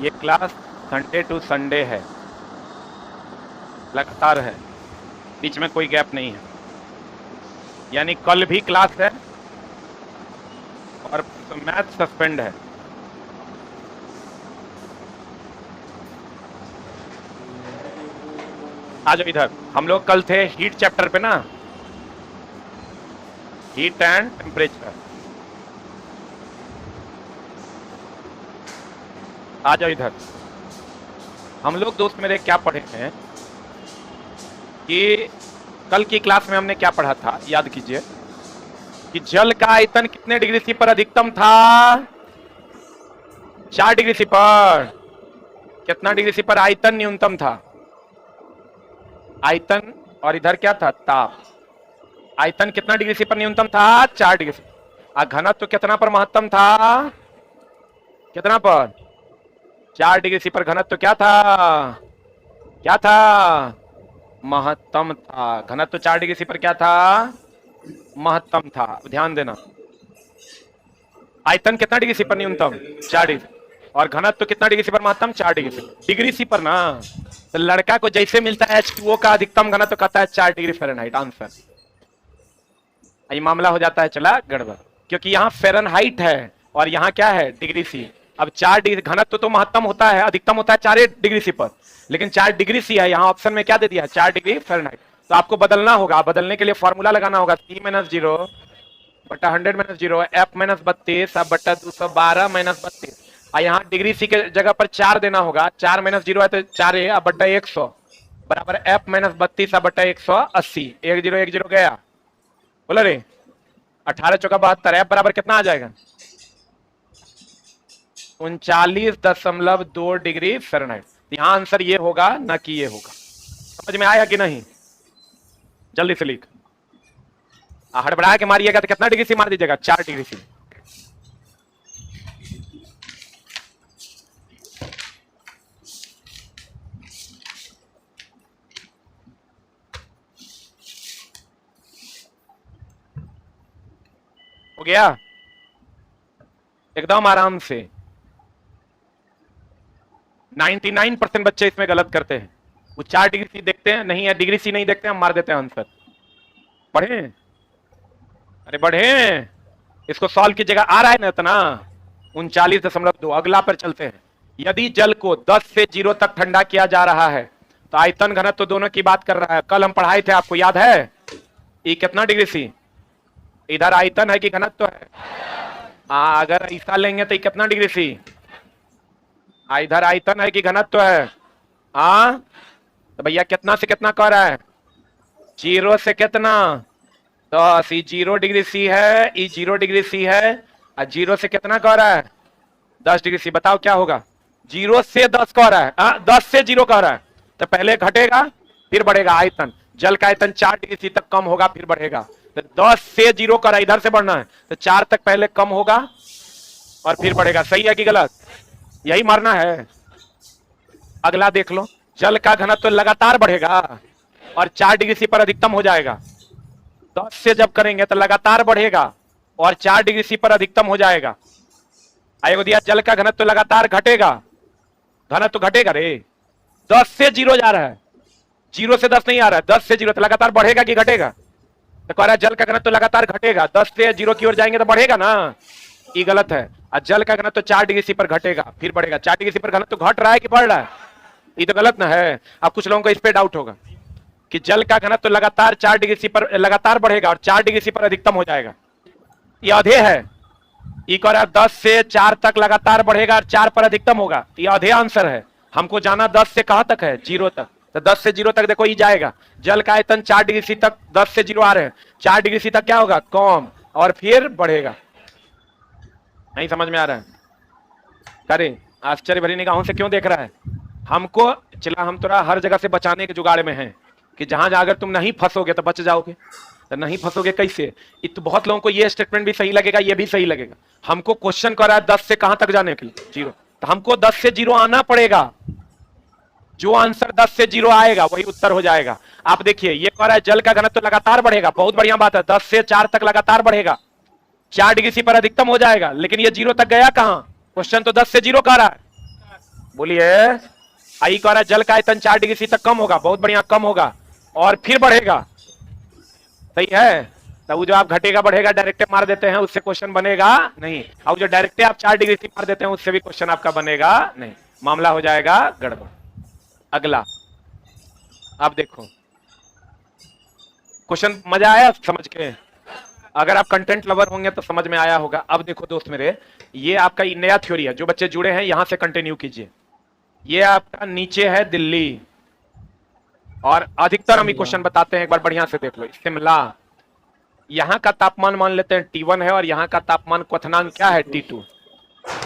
ये class Sunday to Sunday है, लगातार है, बीच में कोई गैप नहीं है। यानी कल भी क्लास है और मैथ सस्पेंड है। आ जाओ इधर। हम लोग कल थे हीट चैप्टर पे ना, हीट एंड टेम्परेचर। आ जाओ इधर। हम लोग दोस्त मेरे क्या पढ़े हैं कि कल की क्लास में हमने क्या पढ़ा था, याद कीजिए कि जल का आयतन कितने डिग्री सी पर अधिकतम था? 4 डिग्री सी पर। कितना डिग्री सी पर आयतन न्यूनतम था? आयतन और इधर क्या था? ताप। आयतन कितना डिग्री सी पर न्यूनतम था? 4 डिग्री सी। और घनत्व तो कितना पर महत्तम था? कितना पर? 4 डिग्री सी पर घनत्व तो क्या था? क्या था? महत्तम था। घनत्व तो 4 डिग्री सी पर क्या था? महत्तम था। ध्यान देना, आयतन कितना डिग्री सी पर न्यूनतम? 4 डिग्री। और घनत्व तो कितना डिग्री सी पर महत्तम? 4 डिग्री सी। डिग्री सी पर ना, तो लड़का को जैसे मिलता है H2O का अधिकतम घनत्व तो कहता है 4 डिग्री फ़ारेनहाइट। आंसर। ये मामला हो जाता है चला गड़बड़, क्योंकि यहाँ फ़ारेनहाइट है और यहाँ क्या है? Degree C. अब 4 डिग्री घनत्व तो महत्तम होता है, अधिकतम होता है 4 डिग्री सी पर, लेकिन 4 डिग्री सी है। यहाँ ऑप्शन में क्या दे दिया? 4 डिग्री फ़ारेनहाइट। तो आपको बदलना होगा। बदलने के लिए फॉर्मूला लगाना होगा, C - 0 बटा 100 - 0 F - 32 अब बटा 212 - 32। और यहाँ डिग्री सी के जगह पर 4 देना होगा। 4 - 0 है तो 4 है, अब बटा 100 बराबर F - 32 अब बटा 180। 1 0 1 0 गया। बोला रे 18 चौका 72। F बराबर कितना आ जाएगा? 39.2 डिग्री फ़ारेनहाइट। यहाँ आंसर ये होगा, ना कि ये होगा। समझ में आया कि नहीं? जल्दी से लिख। हड़बड़ा के मारिएगा तो कितना डिग्री सी मार दीजिएगा? 4 डिग्री सी। हो गया एकदम आराम से। 99% बच्चे इसमें गलत करते हैं। वो 4 डिग्री सी देखते हैं, नहीं है डिग्री सी नहीं देखते हैं, हम मार देते हैं आंसर। बढ़े? अरे बढ़े, इसको सॉल्व कीजिएगा। आ रहा है ना इतना? 39.2। अगला पर चलते हैं। यदि जल को 10 से 0 तक ठंडा किया जा रहा है तो आयतन घनत्व तो दोनों की बात कर रहा है। कल हम पढ़ाए थे, आपको याद है? ये कितना डिग्री सी? इधर आयतन है कि घनत्व है? अगर ऐसा लेंगे तो कितना डिग्री सी? इधर आयतन है कि घनत्व है? तो भैया कितना से कितना कह रहा है? 0 से कितना? 10। 0 डिग्री सी है, 0 डिग्री सी है। और 0 से कितना कह रहा है? 10 डिग्री सी। बताओ क्या होगा? 0 से 10 कह रहा है, 10 से 0 कह रहा है, तो पहले घटेगा फिर बढ़ेगा। आयतन, जल का आयतन 4 डिग्री सी तक कम होगा फिर बढ़ेगा। तो 10 से 0 कर रहा है, इधर से बढ़ना है, तो 4 तक पहले कम होगा और फिर बढ़ेगा। सही है कि गलत? यही मारना है। अगला देख लो। जल का घनत्व लगातार बढ़ेगा और 4 डिग्री सी पर अधिकतम हो जाएगा। 10 से जब करेंगे तो लगातार बढ़ेगा और 4 डिग्री सी पर अधिकतम हो जाएगा। आएगा दिया जल का घनत्व लगातार घटेगा। घनत्व घटेगा रे। 10 से 0 जा रहा है, 0 से 10 नहीं आ रहा है, 10 से 0। तो लगातार बढ़ेगा कि घटेगा? तो कह रहा है जल का घनत्व लगातार घटेगा। 10 से 0 की ओर जाएंगे तो बढ़ेगा ना। ये गलत है। और जल का घनत्व 4 डिग्री सी पर घटेगा फिर बढ़ेगा। 4 डिग्री सी पर घनत्व घट रहा है कि बढ़ रहा है? ये तो गलत ना है। अब कुछ लोगों को इस पे डाउट होगा कि जल का घनत्व लगातार 4 डिग्री सी पर लगातार बढ़ेगा और 4 डिग्री सी पर अधिकतम हो जाएगा। ये आधे है। ये कह रहा है 10 से 4 तक लगातार बढ़ेगा और 4 पर अधिकतम होगा। ये आधे आंसर है। हमको जाना 10 से कहां तक है? 0 तक। तो 10 से 0 तक देखो ये जाएगा। जल का आयतन 4 डिग्री सी तक, 10 से 0 आ रहे हैं, 4 डिग्री सी तक क्या होगा? कम, और फिर बढ़ेगा। नहीं समझ में आ रहा है? करे आश्चर्य भरी निगाहों से क्यों देख रहा है? हमको चला, हम थोड़ा हर जगह से बचाने के जुगाड़ में हैं कि जहां जहां अगर तुम नहीं फंसोगे तो बच जाओगे। तो नहीं फंसोगे कैसे? तो बहुत लोगों को ये स्टेटमेंट भी सही लगेगा, ये भी सही लगेगा। हमको क्वेश्चन कर रहा है 10 से कहां तक जाने के लिए? 0। तो हमको 10 से 0 आना पड़ेगा। जो आंसर 10 से 0 आएगा वही उत्तर हो जाएगा। आप देखिए, ये कह रहा है जल का घनत्व तो लगातार बढ़ेगा, बहुत बढ़िया बात है। 10 से 4 तक लगातार बढ़ेगा, 4 डिग्री सी पर अधिकतम हो जाएगा। लेकिन ये 0 तक गया कहां? क्वेश्चन तो 10 से 0 कह रहा है। बोलिए। आई कह रहा है जल का आयतन 4 डिग्री सी तक कम होगा, बहुत बढ़िया, कम होगा और फिर बढ़ेगा। सही है। तो वो जो आप घटेगा बढ़ेगा डायरेक्ट मार देते हैं उससे क्वेश्चन बनेगा नहीं, और जो डायरेक्ट आप 4 डिग्री सी मार देते हैं उससे भी क्वेश्चन आपका बनेगा नहीं, मामला हो जाएगा गड़बड़। अगला आप देखो क्वेश्चन, मजा आया समझ के? अगर आप कंटेंट लवर होंगे तो समझ में आया होगा। अब देखो दोस्त मेरे, ये आपका नया थ्योरी है, जो बच्चे जुड़े हैं यहां से कंटिन्यू कीजिए। ये आपका नीचे है दिल्ली, और अधिकतर हम क्वेश्चन बताते हैं, एक बार बढ़िया से देख लो। शिमला, यहां का तापमान मान लेते हैं T1 है, और यहां का तापमान क्वथनांक क्या है T2।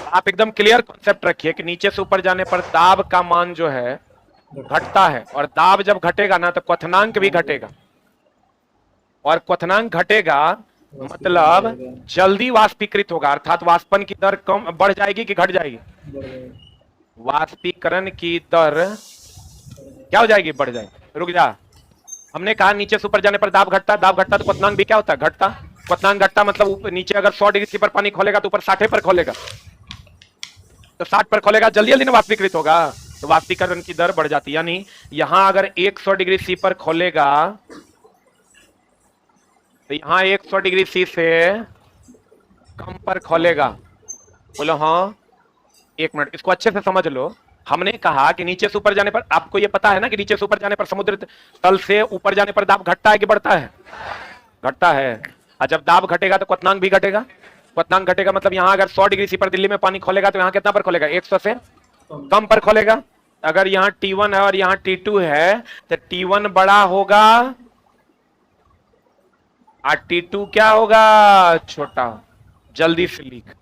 आप एकदम क्लियर कॉन्सेप्ट रखिए कि नीचे से ऊपर जाने पर दाब का मान जो है घटता है, और दाब जब घटेगा ना तो क्वथनांक भी घटेगा, और क्वथनांक घटेगा मतलब जल्दी वाष्पीकृत होगा, अर्थात वाष्पन की दर कम बढ़ जाएगी कि घट जाएगी? वाष्पीकरण की दर क्या हो जाएगी? बढ़ जाएगी। रुक जा, हमने कहा नीचे से ऊपर जाने पर दाब घटता, दाब घटता तो क्वथनांक भी क्या होता है? घटता। क्वथनांक घटता मतलब ऊपर नीचे अगर 100 डिग्री सी पर पानी खोलेगा तो ऊपर 60 पर खोलेगा, तो 60 पर खोलेगा, जल्दी जल्दी ना वाष्पीकृत होगा, तो वाष्पीकरण की दर बढ़ जाती है। यानी यहां अगर 100 डिग्री सी पर खोलेगा तो यहां 100 डिग्री सी से कम पर खोलेगा। बोलो हाँ। एक मिनट, इसको अच्छे से समझ लो। हमने कहा कि नीचे से ऊपर जाने पर, आपको ये पता है ना कि नीचे से ऊपर जाने पर समुद्र तल से ऊपर जाने पर दाब घटता है कि बढ़ता है? घटता है। और जब दाब घटेगा तो क्वथनांक भी घटेगा। क्वथनांक घटेगा मतलब यहां अगर 100 डिग्री सी पर दिल्ली में पानी खोलेगा तो यहां कितना पर खोलेगा? 100 से कम पर खोलेगा। अगर यहाँ T1 है और यहाँ T2 है तो T1 बड़ा होगा और T2 क्या होगा? छोटा। जल्दी से लिख।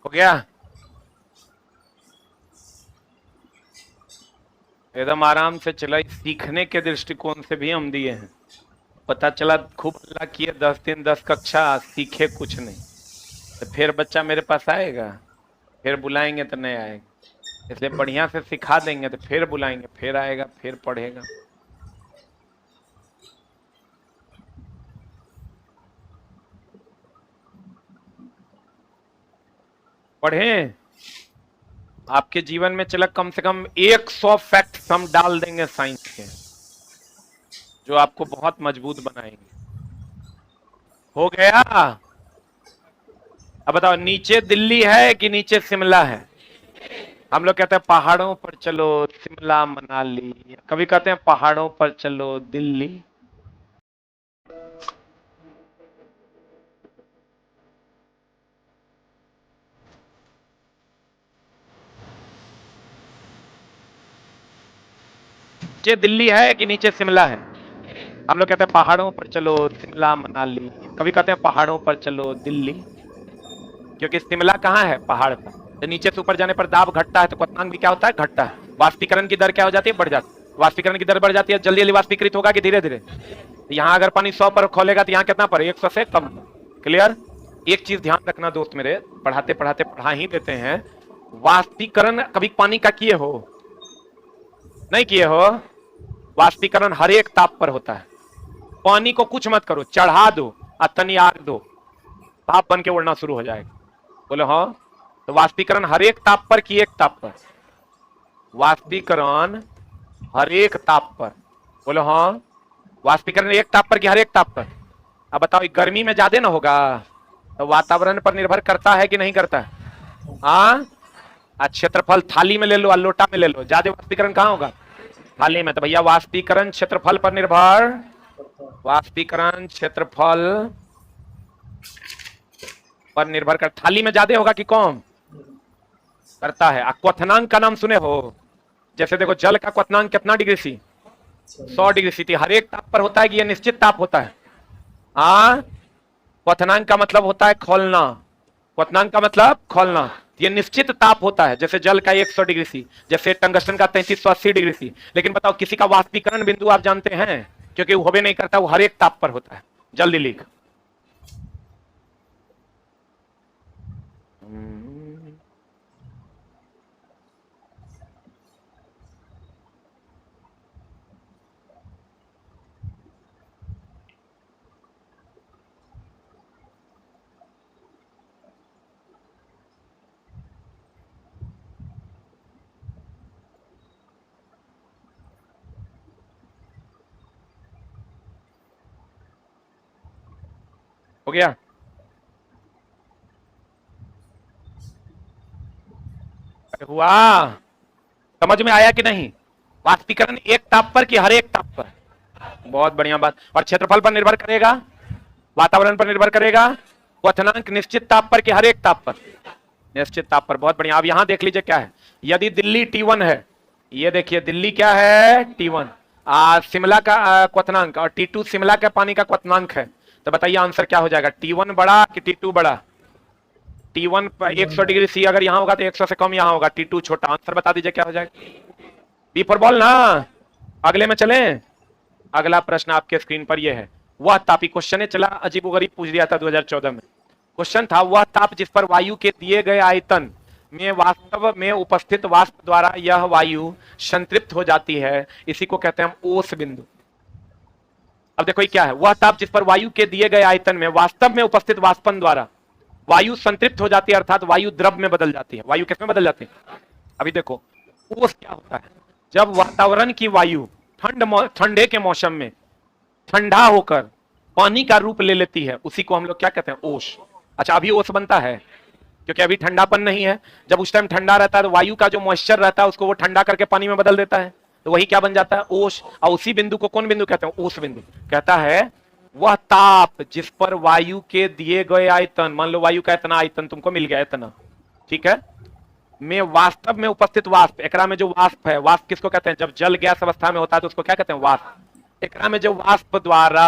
हो गया? एकदम आराम से चला। सीखने के दृष्टिकोण से भी हम दिए हैं। पता चला खूब हल्ला किए 10 दिन 10 कक्षा, सीखे कुछ नहीं, तो फिर बच्चा मेरे पास आएगा? फिर बुलाएंगे तो नहीं आएगा। इसलिए बढ़िया से सिखा देंगे तो फिर बुलाएंगे, फिर आएगा, फिर पढ़ेगा। पढ़ें। आपके जीवन में चला कम से कम 100 फैक्ट्स हम डाल देंगे साइंस के, जो आपको बहुत मजबूत बनाएंगे। हो गया? अब बताओ, नीचे दिल्ली है कि नीचे शिमला है? हम लोग कहते हैं पहाड़ों पर चलो शिमला मनाली, कभी कहते हैं पहाड़ों पर चलो दिल्ली। नीचे दिल्ली है कि नीचे शिमला है? हम लोग कहते हैं पहाड़ों पर चलो शिमला मनाली, कभी कहते हैं पहाड़ों पर चलो दिल्ली, क्योंकि शिमला कहाँ है? पहाड़ पर। तो नीचे से ऊपर जाने पर दाब घटता है तो क्वथनांक भी क्या होता है? घटता है। वाष्पीकरण की दर क्या हो जाती है? बढ़ जाती है। वाष्पीकरण की दर बढ़ जाती है, जल्दी जल्दी वाष्पीकृत होगा कि धीरे धीरे? यहाँ अगर पानी 100 पर खोलेगा तो यहाँ कितना पर? 100 से कम। क्लियर? एक चीज ध्यान रखना दोस्त मेरे, पढ़ाते पढ़ाते पढ़ा ही देते हैं। वाष्पीकरण कभी पानी का किए हो? नहीं किए हो? वाष्पीकरण हर एक ताप पर होता है। पानी को कुछ मत करो, चढ़ा दो और तनी आग दो, भाप बन के उड़ना शुरू हो जाएगा। बोलो हाँ। तो वाष्पीकरण हर एक ताप पर कि एक ताप पर? वाष्पीकरण हर एक ताप पर। बोलो हाँ। वाष्पीकरण एक ताप पर कि हर एक ताप पर? अब बताओ, गर्मी में ज्यादा ना होगा तो वातावरण पर निर्भर करता है कि नहीं करता है? हाँ। क्षेत्रफल थाली में ले लो और लोटा में ले लो, ज्यादा वाष्पीकरण कहाँ होगा? थाली में। तो भैया वाष्पीकरण क्षेत्रफल पर निर्भर, वाष्पीकरण क्षेत्रफल पर निर्भर कर, थाली में ज्यादा होगा कि कम करता है। क्वथनांक का नाम सुने हो? जैसे देखो, जल का क्वथनांक कितना डिग्री सी? 100 degree C. हर एक ताप पर होता है कि यह निश्चित ताप होता है? हाँ, क्वथनांक का मतलब होता है खोलना। क्वथनांक का मतलब खोलना। ये निश्चित ताप होता है, जैसे जल का 100 डिग्री सी, जैसे टंगस्टन का 3380 डिग्री सी। लेकिन बताओ किसी का वाष्पीकरण बिंदु आप जानते हैं? क्योंकि वो होबे नहीं करता, वो हर एक ताप पर होता है। जल्दी लिख। हो गया? हुआ? समझ में आया कि नहीं? वाष्पीकरण एक ताप पर कि हर एक ताप पर? बहुत बढ़िया बात। और क्षेत्रफल पर निर्भर करेगा, वातावरण पर निर्भर करेगा, क्वथनांक निश्चित ताप पर कि हर एक ताप पर? निश्चित ताप पर। बहुत बढ़िया। अब यहां देख लीजिए क्या है। यदि दिल्ली T1 है, ये देखिए दिल्ली क्या है? T1। शिमला का क्वथनांक, और T2 शिमला के पानी का क्वथनांक है। तो बताइए आंसर क्या हो जाएगा? T1 बड़ा कि T2 बड़ा? T1 पर 100 डिग्री सी अगर यहां होगा तो 100 से कम यहां होगा। T2 छोटा। आंसर बता दीजिए क्या हो जाएगा? बी फॉर बॉल ना। अगले में चलें। अगला प्रश्न आपके स्क्रीन पर यह है। वह तापी, क्वेश्चन है चला अजीबोगरीब पूछ दिया था 2014 में। क्वेश्चन था, वह ताप जिस पर वायु के दिए गए आयतन में वास्तव में उपस्थित वाष्प द्वारा यह वायु संतृप्त हो जाती है, इसी को कहते हैं हम ओस बिंदु। अब देखो ये क्या है। वह ताप जिस पर वायु के दिए गए आयतन में वास्तव में उपस्थित वाष्पन द्वारा वायु संतृप्त हो जाती है, अर्थात वायु द्रव में बदल जाती है। वायु किस में बदल जाती है? अभी देखो ओस क्या होता है। जब वातावरण की वायु ठंडे के मौसम में ठंडा होकर पानी का रूप ले लेती है, उसी को हम लोग क्या कहते हैं? ओस। अच्छा, अभी ओस बनता है क्योंकि अभी ठंडापन नहीं है। जब उस टाइम ठंडा रहता है तो वायु का जो मॉइस्चर रहता है उसको वो ठंडा करके पानी में बदल देता है, तो वही क्या बन जाता है? ओस। और उसी बिंदु को कौन बिंदु कहते हैं? ओस बिंदु। कहता है वह ताप जिस पर वायु के दिए गए आयतन, मान लो वायु का इतना आयतन तुमको मिल गया, इतना, ठीक है, में वास्तव में उपस्थित वाष्प, एकरा में जो वाष्प है, वाष्प किसको कहते हैं? जब जल गैस अवस्था में होता है तो उसको क्या कहते हैं? वाष्प। एकरा में जो वाष्प द्वारा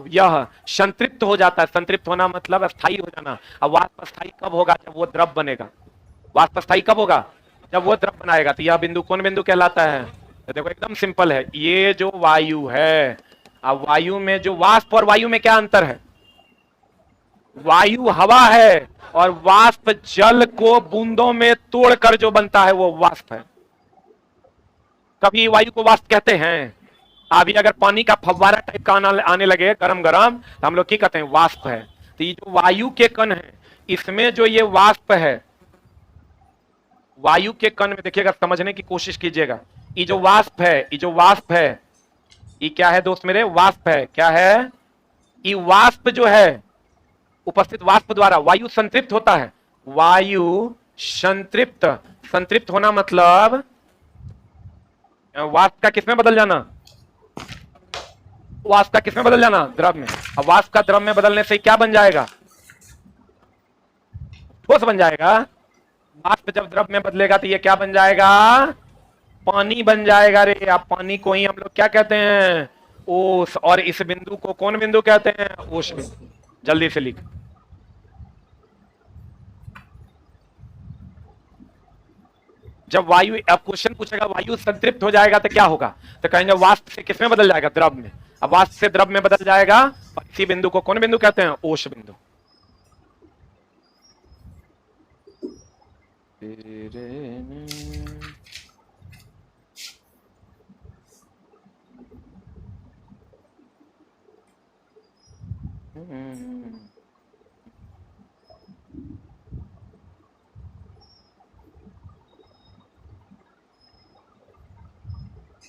यह संतृप्त हो जाता है, संतृप्त होना मतलब स्थायी हो जाना। अब वाष्प स्थायी कब होगा? जब वो द्रव बनेगा। वाष्प स्थायी कब होगा? जब वो द्रव बनाएगा। तो यह बिंदु कौन बिंदु कहलाता है? तो देखो एकदम सिंपल है। ये जो वायु है, अब वायु में जो वाष्प और वायु में क्या अंतर है? वायु हवा है और वाष्प जल को बूंदों में तोड़कर जो बनता है वो वाष्प है। कभी वायु को वाष्प कहते हैं। अभी अगर पानी का फव्वारा टाइप का आने लगे गरम गरम तो हम लोग क्या कहते हैं? वाष्प है। तो ये जो वायु के कण है, इसमें जो ये वाष्प है, वायु के कण में देखिएगा, समझने की कोशिश कीजिएगा। ये जो वाष्प है, ये जो वाष्प है, ये क्या है दोस्त मेरे? वाष्प है। क्या है? ये वाष्प जो है, उपस्थित वाष्प द्वारा वायु संतृप्त होता है। वायु संतृप्त, संतृप्त होना मतलब वाष्प का किसमें बदल जाना? वाष्प का किसमें बदल जाना? द्रव में। अब वाष्प का द्रव में बदलने से क्या बन जाएगा? ठोस बन जाएगा। वाष्प जब द्रव में बदलेगा तो ये क्या बन जाएगा? पानी बन जाएगा रे। अब पानी को ही हम लोग क्या कहते हैं? ओस। और इस बिंदु को कौन बिंदु कहते हैं? ओस बिंदु। जल्दी से लिख। जब वायु, अब क्वेश्चन पूछेगा वायु संतृप्त हो जाएगा तो क्या होगा? तो कहेंगे वाष्प से किसमें बदल जाएगा? द्रव में। अब वाष्प से द्रव में बदल जाएगा और इसी बिंदु को कौन बिंदु कहते हैं? ओस बिंदु।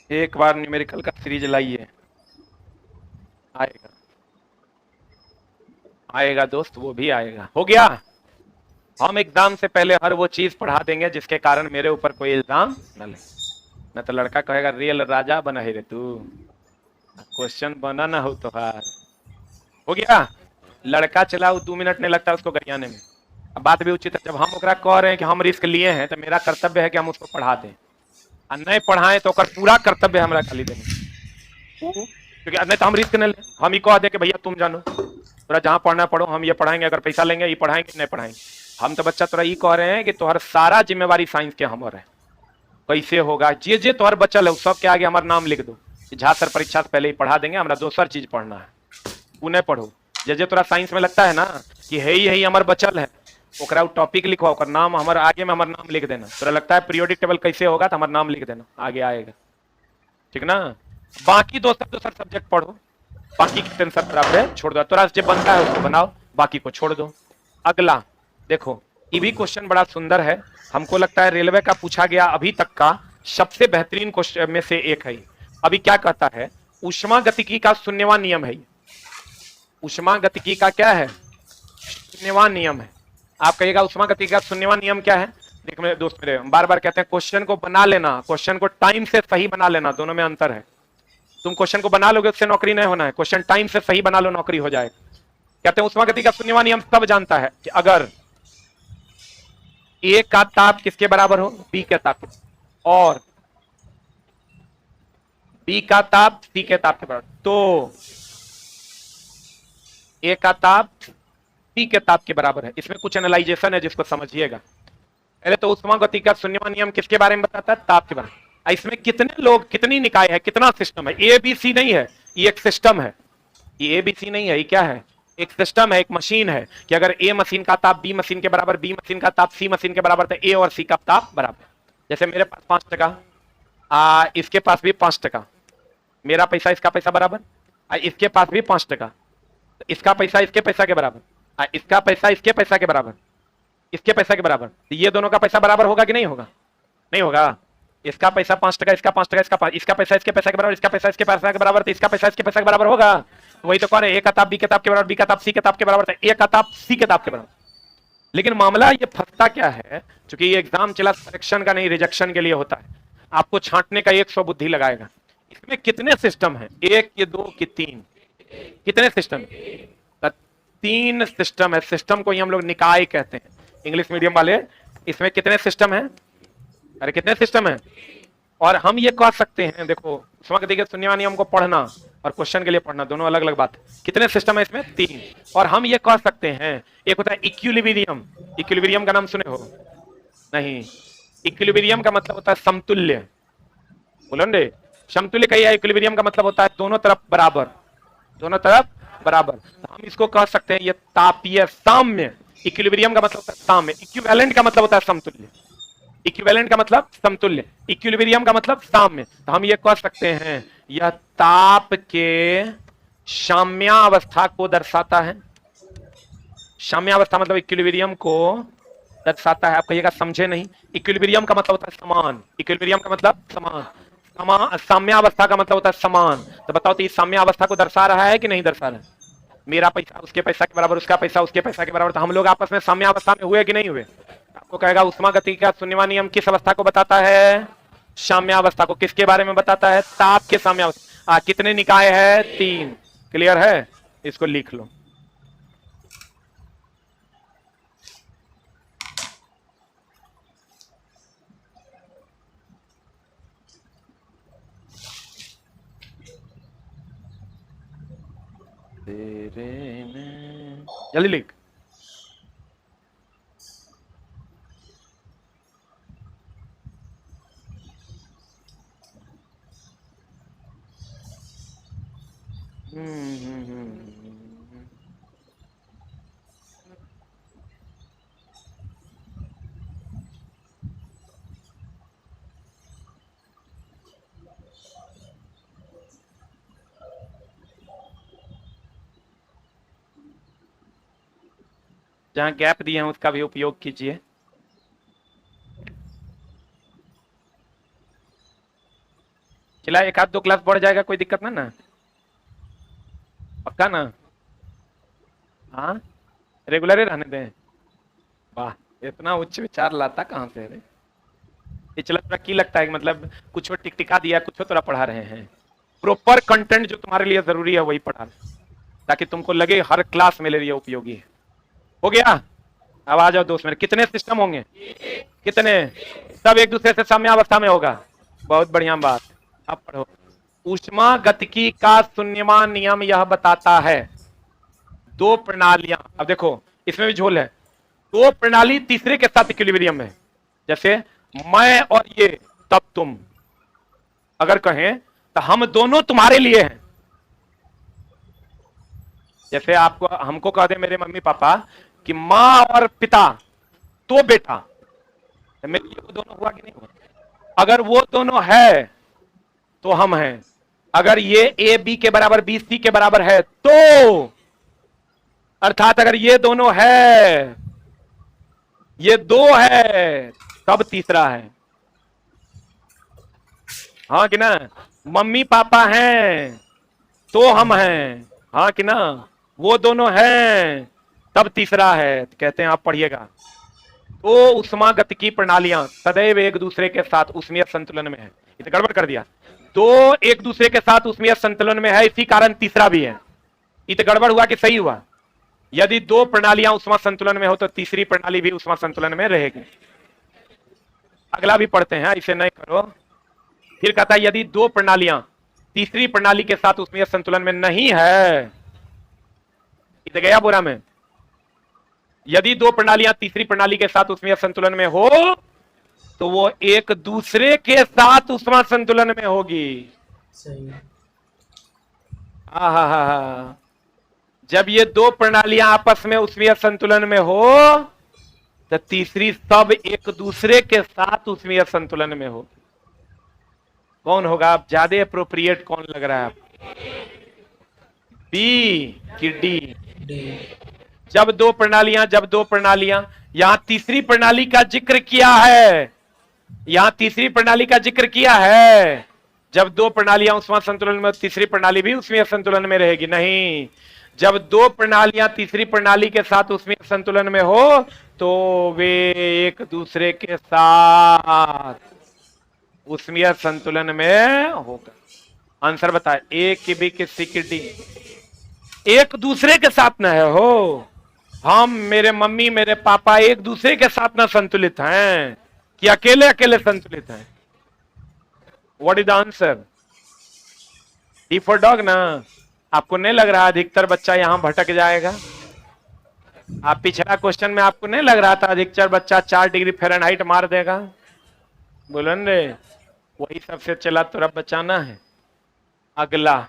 एक बार न्यूमेरिकल का सीरीज लाइए, आएगा आएगा दोस्त, वो भी आएगा। हो गया। हम एग्जाम से पहले हर वो चीज पढ़ा देंगे जिसके कारण मेरे ऊपर कोई इल्जाम न ले, न तो लड़का कहेगा रियल राजा बना है रे तू, क्वेश्चन बना ना हो तो हार। हो गया। लड़का चला 2 मिनट नहीं लगता उसको गरियाने में। अब बात भी उचित है, जब हम ओकरा कह रहे हैं कि हम रिस्क लिए हैं तो मेरा कर्तव्य है कि हम उसको पढ़ा दें, और नहीं पढ़ाएं तो पूरा कर्तव्य हमरा खाली देने। क्योंकि नहीं तो हम रिस्क न लें, हम ही कह दे कि भैया तुम जानो, थोड़ा जहाँ पढ़ना पढ़ो, हम ये पढ़ाएंगे, अगर पैसा लेंगे ये पढ़ाएंगे नहीं पढ़ाएंगे। हम तो बच्चा तोरा ये कह रहे हैं कि तुम्हारा सारा जिम्मेवारी साइंस के हमारे है, कैसे होगा जे जे तुम्हारे बच्चा है सब के आगे हमारा नाम लिख दो, झा सर परीक्षा से पहले ही पढ़ा देंगे, हमारा दोसर चीज पढ़ना है, तू नहीं पढ़ो। जे जे तोरा साइंस में लगता है ना कि है ही हमारे बचल है, ओकरा टॉपिक लिखवा, ओकर नाम हमारे आगे में हमारा नाम लिख देना। तोरा लगता है पीरियोडिक टेबल कैसे होगा तो हमारा नाम लिख देना, आगे आएगा, ठीक ना। बाकी दोसर सब्जेक्ट पढ़ो, बाकी की टेंशन बराबर है, छोड़ दो, तोरा जो बनता है उसको बनाओ, बाकी को छोड़ दो। अगला देखो, ये भी क्वेश्चन बड़ा सुंदर है, हमको लगता है रेलवे का पूछा गया अभी तक का सबसे बेहतरीन क्वेश्चन में से एक है। अभी क्या कहता है, ऊष्मागतिकी का शून्यवान नियम है, ऊष्मागतिकी का क्या है, शून्यवान नियम है। आप कहिएगा ऊष्मागतिकी का शून्यवान नियम क्या है। देख मेरे दोस्त, मेरे बार बार कहते हैं क्वेश्चन को बना लेना, क्वेश्चन को टाइम से सही बना लेना, दोनों में अंतर है। तुम क्वेश्चन को बना लोगे उससे नौकरी नहीं होना है, क्वेश्चन टाइम से सही बना लो नौकरी हो जाएगा। कहते हैं ऊष्मागतिकी का शून्यवान नियम तब जानता है कि अगर ए का ताप किसके बराबर हो, बी के ताप, और बी का ताप सी के ताप के बराबर, तो ए का ताप सी के ताप के बराबर है। इसमें कुछ एनालाइजेशन है जिसको समझिएगा। पहले तो ऊष्मागतिकी का शून्यवान नियम किसके बारे में बताता है, ताप के बारे में। इसमें कितने लोग, कितनी निकाय है, कितना सिस्टम है, ए बी सी नहीं है, ये एक सिस्टम है, ये ए बी सी नहीं है, ये क्या है, एक सिस्टम है, एक मशीन है कि अगर ए मशीन का ताप बी मशीन के बराबर, बी मशीन का ताप सी मशीन के बराबर, तो ए और सी का ताप बराबर। जैसे मेरे पास 5%, इसके पास भी 5%, मेरा पैसा इसका पैसा बराबर, इसके पास भी 5%, इसका पैसा इसके पैसा के बराबर, इसका पैसा इसके पैसा के बराबर, इसके पैसा के बराबर, ये दोनों का पैसा बराबर होगा कि नहीं होगा, नहीं होगा। इसका पैसा 5%, इसका 5%, इसका पैसा इसके पैसा के बराबर, इसका पैसा इसके पैसा के बराबर, तो इसका पैसा इसके पैसा के बराबर होगा। वही तो कह रहे हैं, ए का ताप बी के ताप के बराबर, बी का ताप सी के ताप के बराबर, तो ए का ताप सी के ताप के बराबर। लेकिन मामला ये फंसता क्या है, क्योंकि ये एग्जाम चला सिलेक्शन का नहीं, रिजेक्शन के लिए होता है, आपको छांटने का 100 बुद्धि लगाएगा। इसमें कितने सिस्टम है, 1 कि 2 कि 3, कितने सिस्टम, 3 सिस्टम है। सिस्टम को ही हम लोग निकाय कहते हैं, इंग्लिश मीडियम वाले। इसमें कितने सिस्टम है, अरे कितने सिस्टम है। और हम ये कह सकते हैं, देखो ऊष्मागतिकी के शून्यवान नियम को पढ़ना और क्वेश्चन के लिए पढ़ना दोनों अलग अलग बात है। कितने सिस्टम है इसमें, 3। और हम ये कह सकते हैं, एक होता है इक्विलिब्रियम, इक्विलिब्रियम का नाम सुने हो, नहीं, इक्विलिब्रियम का मतलब होता है समतुल्य, बोलो रे, समतुल्य कही है। इक्विलिब्रियम का मतलब होता है दोनों तरफ बराबर, दोनों तरफ बराबर। तो हम इसको कह सकते हैं ये तापीय साम्य। इक्विलिब्रियम का मतलब होता है साम्य, इक्विवेलेंट का मतलब होता है समतुल्य, इक्विवेलेंट का मतलब समतुल्य, इक्विलिब्रियम का मतलब साम्य। तो हम ये कह सकते हैं यह ताप के साम्यावस्था को दर्शाता है। साम्यावस्था मतलब इक्विलिब्रियम को दर्शाता है। आप कहिएगा समझे नहीं, इक्विलिब्रियम का मतलब होता है समान, इक्विलिब्रियम का मतलब समान, साम्यावस्था का मतलब होता है समान। तो बताओ तो ये साम्यावस्था को दर्शा रहा है कि नहीं दर्शा रहा है। मेरा पैसा उसके पैसा के बराबर, उसका पैसा उसके पैसा के बराबर, तो हम लोग आपस में साम्यावस्था में हुए कि नहीं हुए। आपको कहेगा ऊष्मागतिकी का शून्यवान नियम किस अवस्था को बताता है, साम्यावस्था को। किसके बारे में बताता है, ताप के साम्यावस्था। कितने निकाय है, 3। क्लियर है, इसको लिख लो। जल्दी लिख। जहां गैप दिए हैं उसका भी उपयोग कीजिए। चला 1-2 क्लास बढ़ जाएगा, कोई दिक्कत ना, पक्का ना। हाँ, रेगुलर ही रहने दें। वाह, इतना उच्च विचार लाता कहां से रे। ये चला थोड़ा की लगता है कि मतलब कुछ टिक टिका दिया, कुछ थोड़ा पढ़ा रहे हैं। प्रॉपर कंटेंट जो तुम्हारे लिए जरूरी है वही पढ़ा रहे, ताकि तुमको लगे हर क्लास मेरे लिए उपयोगी है। हो गया। अब आ जाओ दोस्त मेरे, कितने सिस्टम होंगे, कितने, सब एक दूसरे से साम्यावस्था में होगा। बहुत बढ़िया बात। अब पढ़ो, ऊष्मा गतिकी का शून्यमान नियम यह बताता है दो प्रणालियां, अब देखो इसमें भी झोल है, दो प्रणाली तीसरे के साथ इक्विलिब्रियम में, जैसे मैं और ये तब तुम, अगर कहें तो हम दोनों तुम्हारे लिए हैं। जैसे आपको हमको कह दे मेरे मम्मी पापा कि माँ और पिता तो बेटा, मेरे लिए वो दोनों हुआ कि नहीं हुआ? अगर वो दोनों है तो हम हैं, अगर ये ए बी के बराबर बी सी के बराबर है तो, अर्थात अगर ये दोनों है, ये दो है, तब तीसरा है। हाँ कि ना? मम्मी पापा हैं तो हम हैं, हाँ कि ना? वो दोनों हैं तब तीसरा है। कहते हैं, आप पढ़िएगा, तो उष्मा गतिकी प्रणालियां सदैव एक दूसरे के साथ ऊष्मीय संतुलन में है। ये तो गड़बड़ कर दिया, तो एक दूसरे के साथ ऊष्मीय संतुलन में है, इसी कारण तीसरा भी है। ये तो गड़बड़ हुआ कि सही हुआ? यदि दो प्रणालियां उष्मा संतुलन में हो तो तीसरी प्रणाली भी उष्मा संतुलन में रहेगी। अगला भी पढ़ते हैं, इसे नहीं करो। फिर कहता है यदि दो प्रणालियां तीसरी प्रणाली के साथ ऊष्मीय संतुलन में नहीं है, इधर गया बोरा में, यदि दो प्रणालियां तीसरी प्रणाली के साथ ऊष्मीय संतुलन में हो तो वो एक दूसरे के साथ ऊष्मा संतुलन में होगी। सही। हा। जब ये दो प्रणालियां आपस में ऊष्मीय संतुलन में हो तो तीसरी सब एक दूसरे के साथ ऊष्मीय संतुलन में हो। कौन होगा? आप ज्यादा अप्रोप्रिएट कौन लग रहा है आपको, बी कि डी? डी। जब दो प्रणालियां, यहां तीसरी प्रणाली का जिक्र किया है, यहां तीसरी प्रणाली का जिक्र किया है। जब दो प्रणालियां उष्मा संतुलन में, तीसरी प्रणाली भी उष्मीय संतुलन में रहेगी? नहीं, जब दो प्रणालियां तीसरी प्रणाली के साथ उष्मीय संतुलन में हो तो वे एक दूसरे के साथ उष्मीय संतुलन में होगा। आंसर बताए, ए की बी की सी की डी? एक दूसरे के साथ न है हो। हम, मेरे मम्मी मेरे पापा एक दूसरे के साथ न संतुलित हैं कि अकेले अकेले संतुलित हैं? What is the answer? D for dog ना? आपको नहीं लग रहा अधिकतर बच्चा यहां भटक जाएगा? आप पिछला क्वेश्चन में आपको नहीं लग रहा था अधिकतर बच्चा 4 डिग्री फ़ारेनहाइट मार देगा? बोलन रे, वही सबसे चला तो रब बचाना है अगला।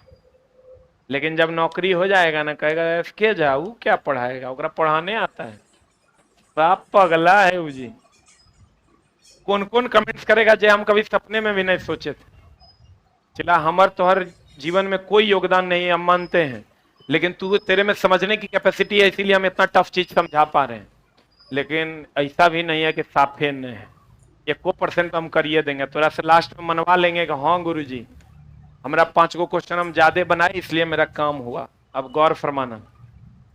लेकिन जब नौकरी हो जाएगा ना, कहेगा इसके जाऊ क्या पढ़ाएगा, ओकरा पढ़ाने आता है, बाप पगला है वो जी। कौन कौन कमेंट्स करेगा जे हम कभी सपने में भी नहीं सोचे थे। चला, हमार तो हर जीवन में कोई योगदान नहीं है, हम मानते हैं, लेकिन तू, तेरे में समझने की कैपेसिटी है, इसीलिए हम इतना टफ चीज समझा पा रहे हैं। लेकिन ऐसा भी नहीं है कि साफे नहीं है, 1% हम करिए देंगे, थोड़ा सा लास्ट में मनवा लेंगे कि हाँ गुरुजी हमारा 5 गो क्वेश्चन हम ज्यादा बनाए इसलिए मेरा काम हुआ। अब गौर फरमाना,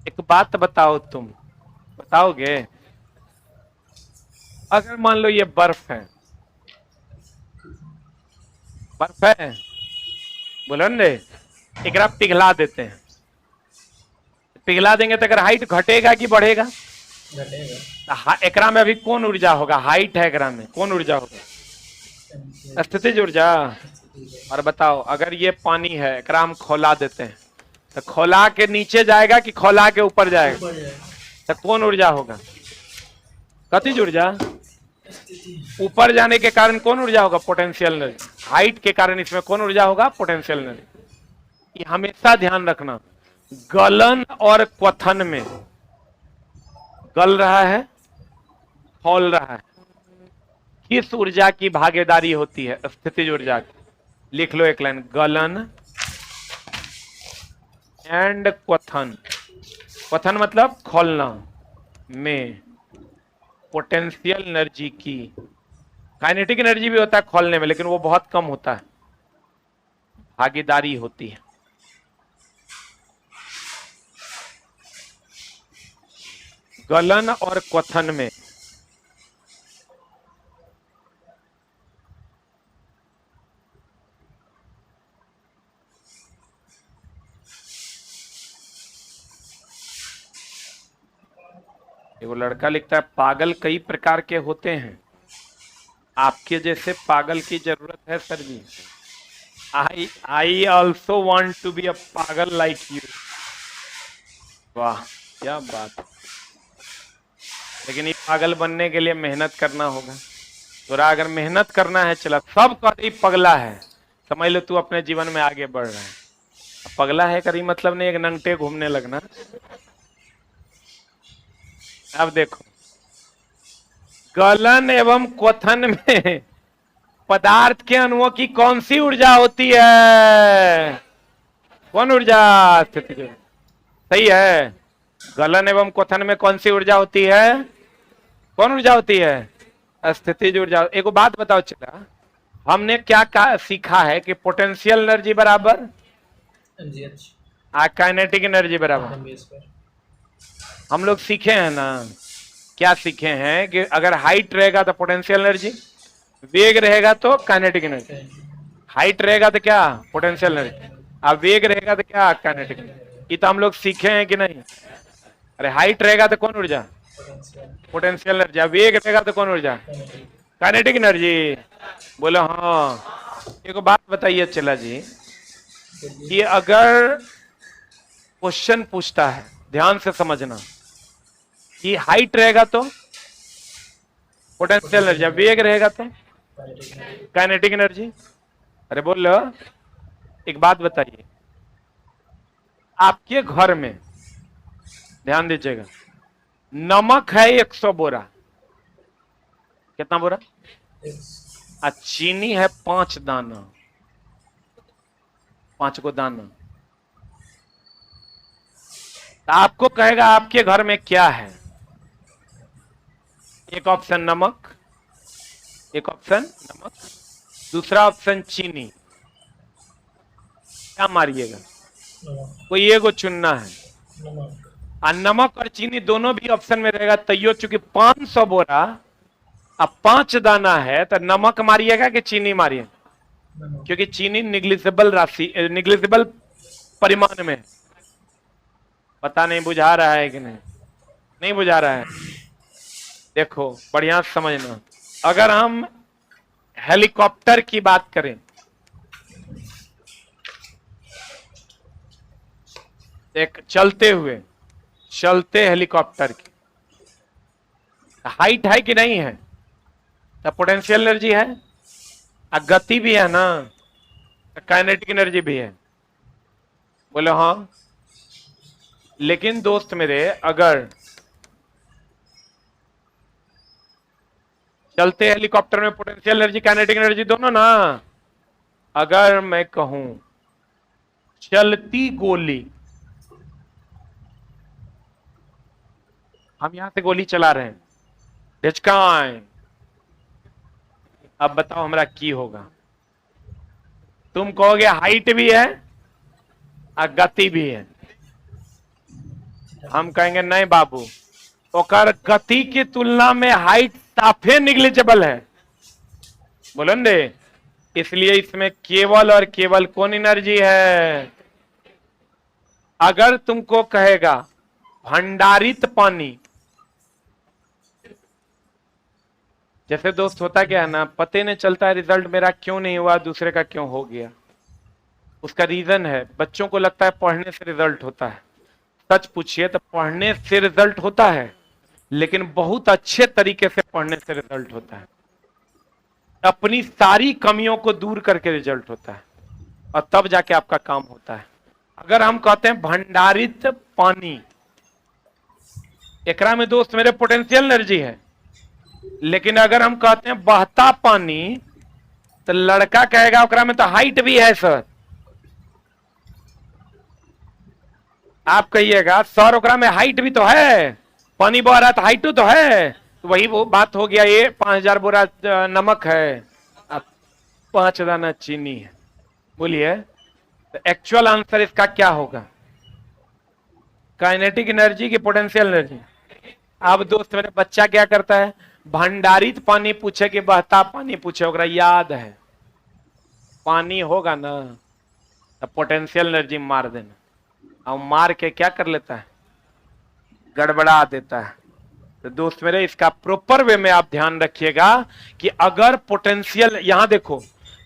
एक बात बताओ, तुम बताओगे, अगर मान लो ये बर्फ है, बर्फ है, बोलो रे, एक पिघला देते हैं, पिघला देंगे तो अगर हाइट घटेगा कि बढ़ेगा? घटेगा। एकरा में अभी कौन ऊर्जा होगा? हाइट है, एकरा में कौन ऊर्जा होगा? स्थितिज ऊर्जा। और बताओ, अगर ये पानी है, एकरा हम खौला देते हैं तो खौला के नीचे जाएगा कि खौला के ऊपर जाएगा? तो कौन ऊर्जा होगा? कतिज ऊर्जा? ऊपर जाने के कारण कौन ऊर्जा होगा? Potential energy. हाइट के कारण इसमें कौन ऊर्जा होगा? Potential energy. ये हमेशा ध्यान रखना, गलन और क्वथन में, गल रहा है, खौल रहा है, किस ऊर्जा की भागीदारी होती है? स्थितिज ऊर्जा की। लिख लो एक लाइन, गलन एंड क्वथन। क्वथन मतलब खौलना में पोटेंशियल एनर्जी की, काइनेटिक एनर्जी भी होता है खौलने में, लेकिन वो बहुत कम होता है, भागीदारी होती है। गलन और क्वथन में वो लड़का लिखता है, पागल कई प्रकार के होते हैं, आपके जैसे पागल की जरूरत है sir ji. I also want to be a पागल लाइक यू। वाह क्या बात। लेकिन ये पागल बनने के लिए मेहनत करना होगा। थोड़ा अगर मेहनत करना है, चला सब करी पगला है, समझ लो तू अपने जीवन में आगे बढ़ रहा है। पगला है करी मतलब नहीं एक नंगटे घूमने लगना। अब देखो, गलन एवं क्वथन में पदार्थ के अणुओं की कौन सी ऊर्जा होती है? कौन ऊर्जा? सही है। गलन एवं क्वथन में कौन सी ऊर्जा होती है? कौन ऊर्जा होती है? स्थितिज ऊर्जा। एक बात बताओ चला, हमने क्या सीखा है कि पोटेंशियल एनर्जी बराबर mgh काइनेटिक एनर्जी बराबर। mv²। हम लोग सीखे हैं ना, क्या सीखे हैं कि अगर हाइट रहेगा तो पोटेंशियल एनर्जी, वेग रहेगा तो काइनेटिक एनर्जी। हाइट रहेगा तो क्या? Potential energy. अब वेग रहेगा तो क्या? Kinetic energy. ये तो हम लोग सीखे हैं कि नहीं? अरे हाइट रहेगा तो कौन ऊर्जा? Potential energy. अब वेग रहेगा तो कौन ऊर्जा? Kinetic energy. बोलो हाँ। एक बात बताइए चला जी, कि अगर क्वेश्चन पूछता है, ध्यान से समझना, कि हाइट रहेगा तो पोटेंशियल एनर्जी, वेग रहेगा तो काइनेटिक एनर्जी। अरे बोल, एक बात बताइए, आपके घर में ध्यान दीजिएगा, नमक है 100 बोरा। कितना बोरा? और चीनी है 5 दाना, 5 को दाना। तो आपको कहेगा आपके घर में क्या है? एक ऑप्शन नमक, एक ऑप्शन नमक, दूसरा ऑप्शन चीनी। क्या मारिएगा? कोई एगो चुनना है। और नमक और चीनी दोनों भी ऑप्शन में रहेगा, तैयो चूंकि 500 बोरा अब 5 दाना है, तो नमक मारिएगा कि चीनी मारिए? क्योंकि चीनी निग्लिजिबल राशि, निग्लिजिबल परिमाण में। पता नहीं बुझा रहा है कि नहीं? नहीं बुझा रहा है। देखो बढ़िया समझना, अगर हम हेलीकॉप्टर की बात करें, एक चलते हेलीकॉप्टर की हाइट है कि नहीं है? तो पोटेंशियल एनर्जी है, और गति भी है ना, तो काइनेटिक एनर्जी भी है। बोले हाँ। लेकिन दोस्त मेरे, अगर चलते हेलीकॉप्टर में पोटेंशियल एनर्जी काइनेटिक एनर्जी दोनों ना, अगर मैं कहूं चलती गोली, हम यहां से गोली चला रहे हैं, ढिचकाएं, अब बताओ हमारा की होगा? तुम कहोगे हाइट भी है और गति भी है। हम कहेंगे नहीं बाबू, ओकर गति की तुलना में हाइट साफे निग्लिजिबल है। बोलो दे, इसलिए इसमें केवल और केवल कौन एनर्जी है? अगर तुमको कहेगा भंडारित पानी, जैसे दोस्त होता क्या है ना, पते नहीं चलता है रिजल्ट मेरा क्यों नहीं हुआ, दूसरे का क्यों हो गया। उसका रीजन है, बच्चों को लगता है पढ़ने से रिजल्ट होता है। सच पूछिए तो पढ़ने से रिजल्ट होता है, लेकिन बहुत अच्छे तरीके से पढ़ने से रिजल्ट होता है। अपनी सारी कमियों को दूर करके रिजल्ट होता है, और तब जाके आपका काम होता है। अगर हम कहते हैं भंडारित पानी, एकरा में दोस्त मेरे पोटेंशियल एनर्जी है। लेकिन अगर हम कहते हैं बहता पानी, तो लड़का कहेगा ओकरा में तो हाइट भी है सर। आप कहिएगा सर ओकरा में हाइट भी तो है, पानी बह रहा तो हाइट तो है। तो वही वो बात हो गया, ये 5000 बोरा नमक है, अब 5 दाना चीनी है। बोलिए तो एक्चुअल आंसर इसका क्या होगा? काइनेटिक एनर्जी की पोटेंशियल एनर्जी? अब दोस्त मेरे, बच्चा क्या करता है, भंडारित पानी पूछे कि बहता पानी पूछे, ओकरा याद है पानी होगा ना, तो पोटेंशियल एनर्जी मार देना, और मार के क्या कर लेता है? गड़बड़ा देता है। तो दोस्त मेरे, इसका प्रॉपर वे में आप ध्यान रखिएगा कि अगर पोटेंशियल, यहां देखो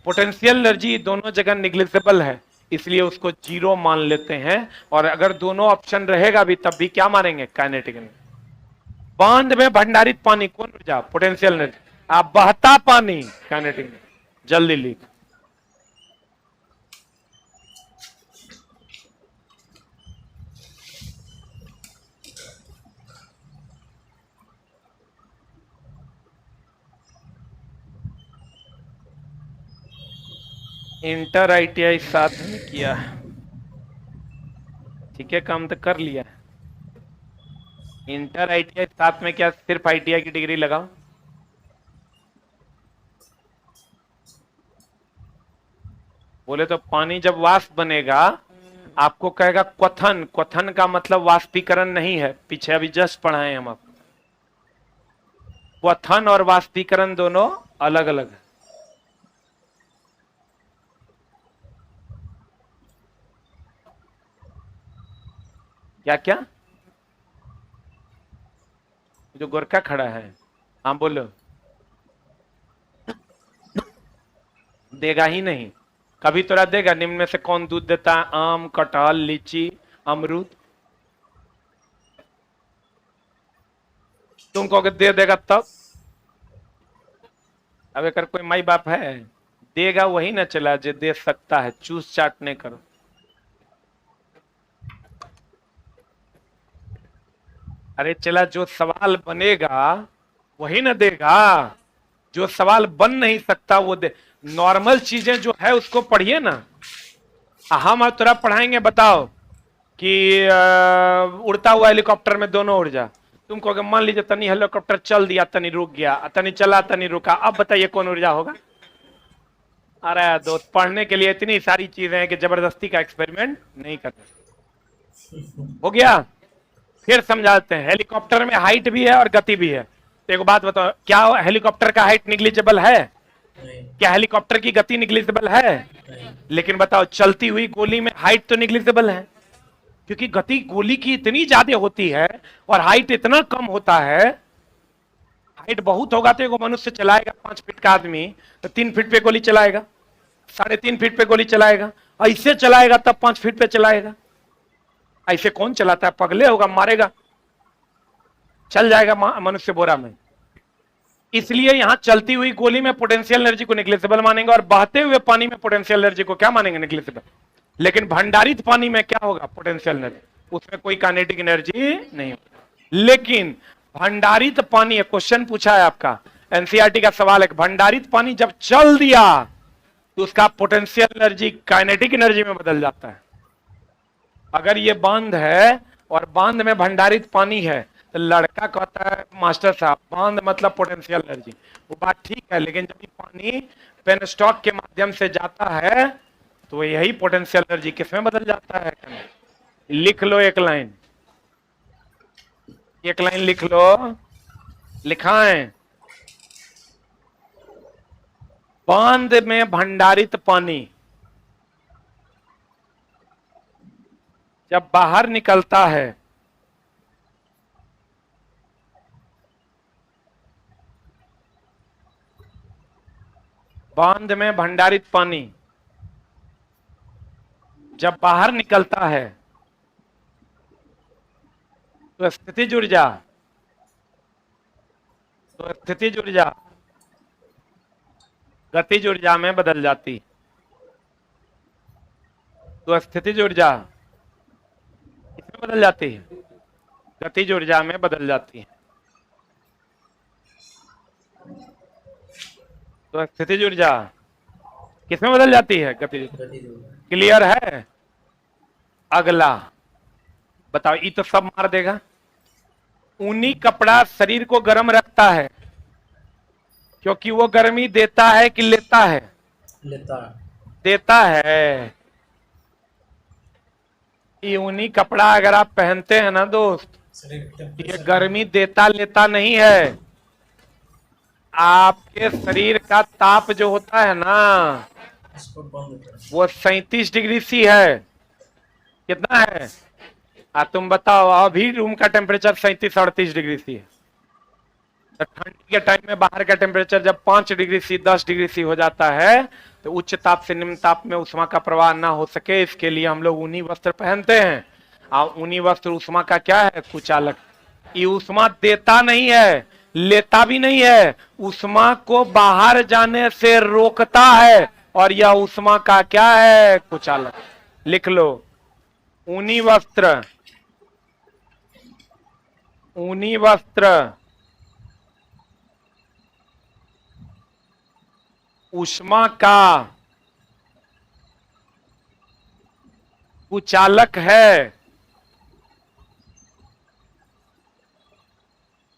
पोटेंशियल एनर्जी दोनों जगह निग्लिजिबल है, इसलिए उसको जीरो मान लेते हैं। और अगर दोनों ऑप्शन रहेगा भी तब भी क्या मानेंगे, काइनेटिक एनर्जी। बांध में भंडारित पानी कौन ऊर्जा, पोटेंशियल एनर्जी। आप बहता पानी, काइनेटिक एनर्जी। जल्दी लिख। इंटर आईटीआई साथ में किया, ठीक है, काम तो कर लिया। इंटर आईटीआई साथ में क्या, सिर्फ आईटीआई की डिग्री लगाओ। बोले तो पानी जब वाष्प बनेगा, आपको कहेगा क्वथन। क्वथन का मतलब वाष्पीकरण नहीं है, पीछे अभी जस्ट पढ़ाए हम आपको। क्वथन और वाष्पीकरण दोनों अलग अलग है। क्या क्या, जो गोरखा खड़ा है, हाँ बोलो। देगा ही नहीं, कभी तोरा देगा? निम्न में से कौन दूध देता है? आम, कटहल, लीची, अमरूद। तुम कहोगे दे देगा तब? अब अगर कोई माई बाप है, देगा वही ना चला जो दे सकता है। चूस चाटने करो। अरे चला, जो सवाल बनेगा वही ना देगा। जो सवाल बन नहीं सकता वो दे। नॉर्मल चीजें जो है उसको पढ़िए ना। हम अब तोरा पढ़ाएंगे, बताओ कि उड़ता हुआ हेलीकॉप्टर में दोनों उड़ जा। तुम कहोगे मान लीजिए तनी हेलीकॉप्टर चल दिया, तनी रुक गया, तनी चला, तनी रुका। अब बताइए कौन ऊर्जा होगा? अरे दोस्त, पढ़ने के लिए इतनी सारी चीजें हैं कि जबरदस्ती का एक्सपेरिमेंट नहीं करते। हो गया? फिर समझाते हैं। हेलीकॉप्टर में हाइट भी है और गति भी है। तो एक बात बताओ, क्या हेलीकॉप्टर का हाइट निग्लिजिबल है? नहीं। क्या हेलीकॉप्टर की गति निग्लिजिबल है? नहीं। लेकिन बताओ, चलती हुई गोली में हाइट तो निग्लिजिबल है, क्योंकि गति गोली की इतनी ज्यादा होती है और हाइट इतना कम होता है। हाइट बहुत होगा तो एगो मनुष्य चलाएगा 5 फीट का आदमी तो 3 फीट पे गोली चलाएगा, 3.5 फीट पे गोली चलाएगा। ऐसे चलाएगा तब 5 फीट पे चलाएगा। ऐसे कौन चलाता है? पगले होगा, मारेगा, चल जाएगा मनुष्य बोरा में। इसलिए यहां चलती हुई गोली में पोटेंशियल एनर्जी को निग्लिजिबल मानेंगे और बहते हुए पानी में पोटेंशियल एनर्जी को क्या मानेंगे, निग्लिजिबल। लेकिन भंडारित पानी में क्या होगा, पोटेंशियल एनर्जी, उसमें कोई काइनेटिक एनर्जी नहीं होगा। लेकिन भंडारित पानी, क्वेश्चन पूछा है आपका, एनसीईआरटी का सवाल है, भंडारित पानी जब चल दिया तो उसका पोटेंशियल एनर्जी काइनेटिक एनर्जी में बदल जाता है। अगर ये बांध है और बांध में भंडारित पानी है तो लड़का कहता है मास्टर साहब बांध मतलब पोटेंशियल एनर्जी। वो बात ठीक है, लेकिन जब ये पानी पेनस्टॉक के माध्यम से जाता है तो यही पोटेंशियल एनर्जी किसमें बदल जाता है? लिख लो एक लाइन, एक लाइन लिख लो, लिखाएं। बांध में भंडारित पानी जब बाहर निकलता है बांध में भंडारित पानी जब बाहर निकलता है तो स्थितिज ऊर्जा गतिज ऊर्जा में बदल जाती। तो स्थितिज ऊर्जा किसमें बदल जाती है? गतिज ऊर्जा में बदल जाती है। तो स्थितिज ऊर्जा किसमें बदल जाती है? गतिज। क्लियर है? अगला बताओ, ये तो सब मार देगा। ऊनी कपड़ा शरीर को गर्म रखता है क्योंकि वो गर्मी देता है कि लेता है? देता है। ये ऊनी कपड़ा अगर आप पहनते हैं ना दोस्त, ये गर्मी देता लेता नहीं है। आपके शरीर का ताप जो होता है ना वो 37 डिग्री सी है। कितना है? तुम बताओ, अभी रूम का टेम्परेचर 37-38 डिग्री सी है। तो ठंडी के टाइम में बाहर का टेम्परेचर जब 5 डिग्री सी 10 डिग्री सी हो जाता है तो उच्च ताप से निम्न ताप में उष्मा का प्रवाह ना हो सके, इसके लिए हम लोग ऊनी वस्त्र पहनते हैं। और ऊनी वस्त्र उष्मा का क्या है? कुचालक। ये उष्मा देता नहीं है, लेता भी नहीं है, उष्मा को बाहर जाने से रोकता है, और यह उष्मा का क्या है? कुचालक। लिख लो, ऊनी वस्त्र, ऊनी वस्त्र उष्मा का कुचालक है,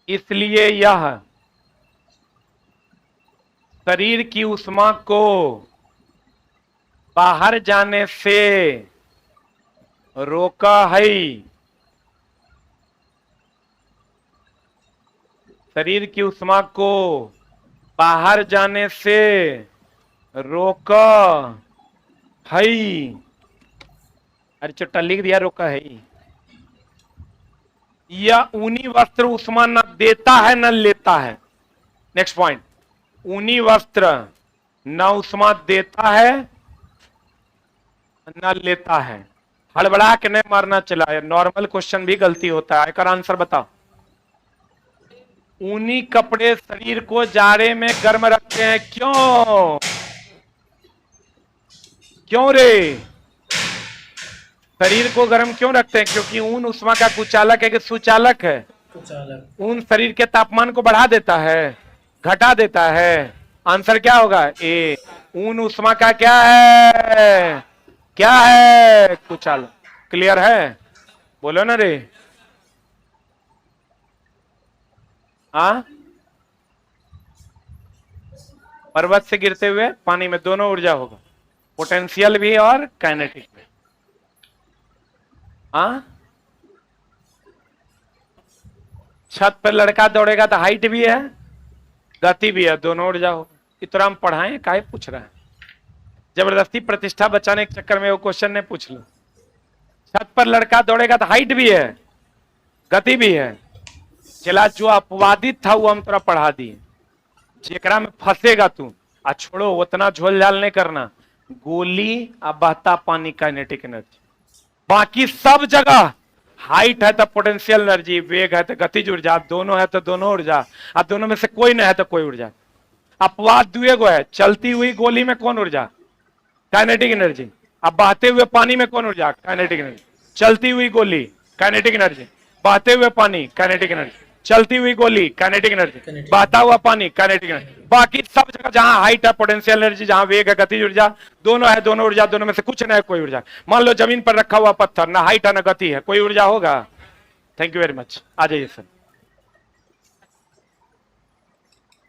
इसलिए यह शरीर की उष्मा को बाहर जाने से रोका है। शरीर की उष्मा को बाहर जाने से रोका है। अरे चुट्टा लिख दिया, रोका है। यह ऊनी वस्त्र उष्मा न देता है न लेता है। नेक्स्ट पॉइंट, ऊनी वस्त्र न उष्मा देता है न लेता है। हड़बड़ा के नहीं मारना चला है, नॉर्मल क्वेश्चन भी गलती होता है। इसका आंसर बताओ। ऊनी कपड़े शरीर को जाड़े में गर्म रखते हैं, क्यों? क्यों रे? शरीर को गर्म क्यों रखते हैं? क्योंकि ऊन उष्मा का कुचालक है कि सुचालक है? कुचालक। ऊन शरीर के तापमान को बढ़ा देता है, घटा देता है। आंसर क्या होगा? ए। ऊन उष्मा का क्या है? क्या है? कुचालक। क्लियर है? बोलो ना रे। हाँ, पर्वत से गिरते हुए पानी में दोनों ऊर्जा होगा, पोटेंशियल भी और काइनेटिक भी। हाँ, छत पर लड़का दौड़ेगा तो हाइट भी है, गति भी है, दोनों ऊर्जा होगा। इतना हम पढ़ाएं, काहे पूछ रहे हैं? जबरदस्ती प्रतिष्ठा बचाने के चक्कर में वो क्वेश्चन ने पूछ लो। छत पर लड़का दौड़ेगा तो हाइट भी है, गति भी है। चला, जो अपवादित था वो हम थोड़ा पढ़ा दिए। जेकरा में फंसेगा तू आ छोड़ो, उतना झोल झाल नहीं करना। गोली अब बहता पानी काइनेटिक एनर्जी, बाकी सब जगह हाइट है तो पोटेंशियल एनर्जी, वेग है तो गतिज ऊर्जा, दोनों है तो दोनों ऊर्जा, और दोनों में से कोई नहीं है तो कोई ऊर्जा। अपवाद दुए गो है। चलती हुई गोली में कौन ऊर्जा? Kinetic energy. अब बहते हुए पानी में कौन ऊर्जा? Kinetic energy. चलती हुई गोली काइनेटिक एनर्जी, बहते हुए पानी काइनेटिक एनर्जी, चलती हुई गोली काइनेटिक एनर्जी, बहता हुआ पानी काइनेटिक एनर्जी। बाकी सब जगह जहां हाइट है पोटेंशियल एनर्जी, जहां वेग है गतिज ऊर्जा, दोनों है दोनों ऊर्जा, दोनों में से कुछ नहीं है कोई ऊर्जा। मान लो जमीन पर रखा हुआ पत्थर, ना हाइट है ना गति है, कोई ऊर्जा होगा? Thank you very much. आ जाइए सर।